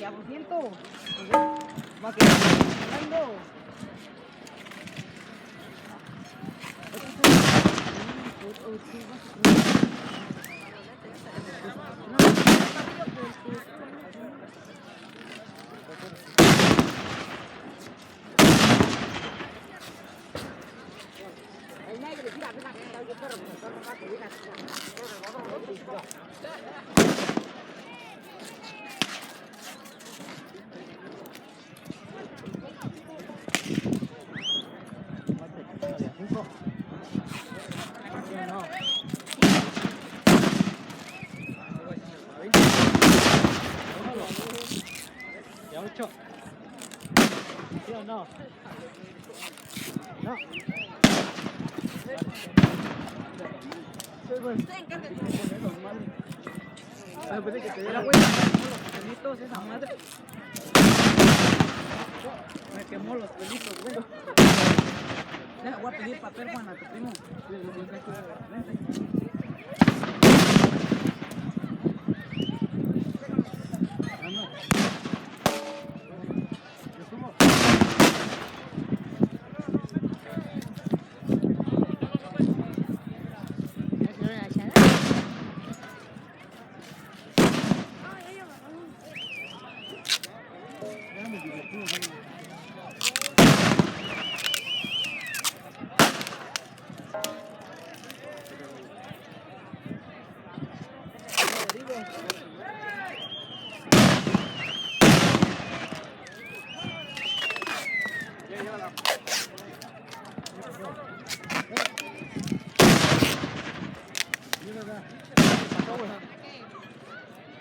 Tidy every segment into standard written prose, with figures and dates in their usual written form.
ya lo siento. Va a quedar hablando. Ya 8. ¿Sí o no? No. Después de que te dé la vuelta, los pelitos, esa madre. Me quemó los pelitos, bueno. Deja, voy a pedir papel, Juan, a tu primo.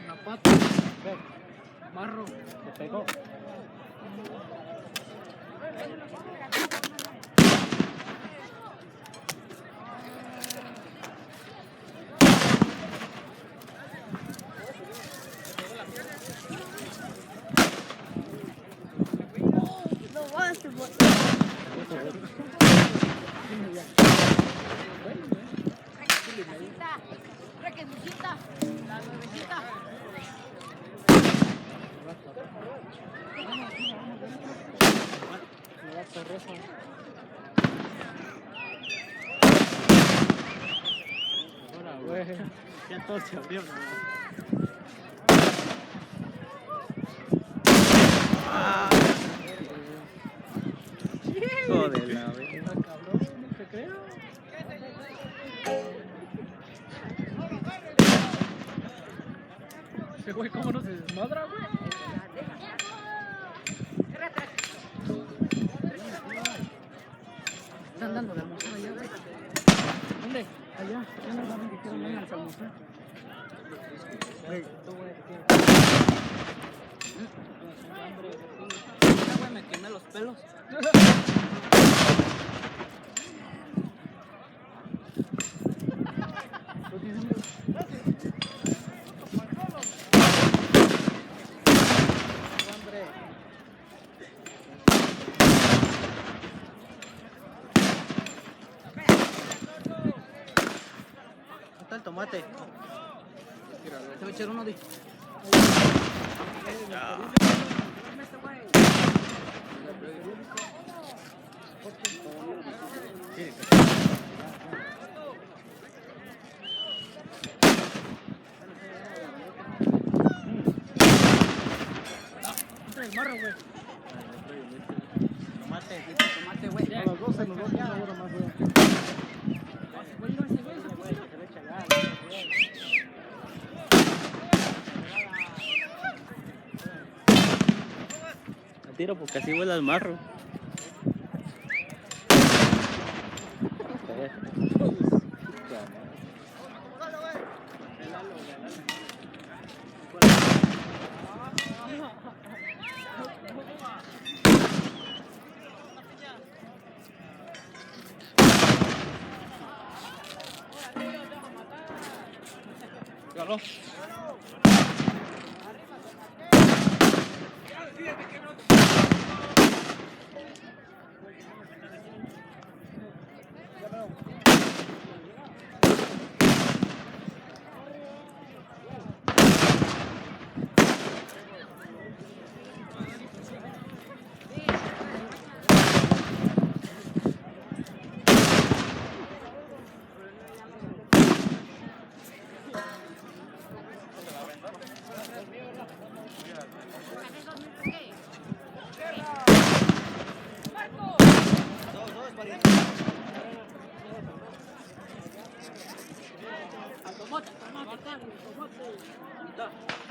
Una pata. Marro. Se pegó. La nuevecita. Ahora, güey. Ya todo se abrió, ¿no? Joder, la vez. Cabrón, no te creo. Ese güey, ¿cómo no se desmadra, güey? Están dando de almorzar allá, güey. ¿Dónde? Allá, ya no saben que quieren venir a almorzar. Güey, Güey, me quemé los pelos. Está el tomate. Se va a echar uno de. el marro, güey. Tomate. Tomate, güey. A las 12 nos vamos una hora más, güey. Al tiro porque así huele al marro. Claro. tomate. Mitad.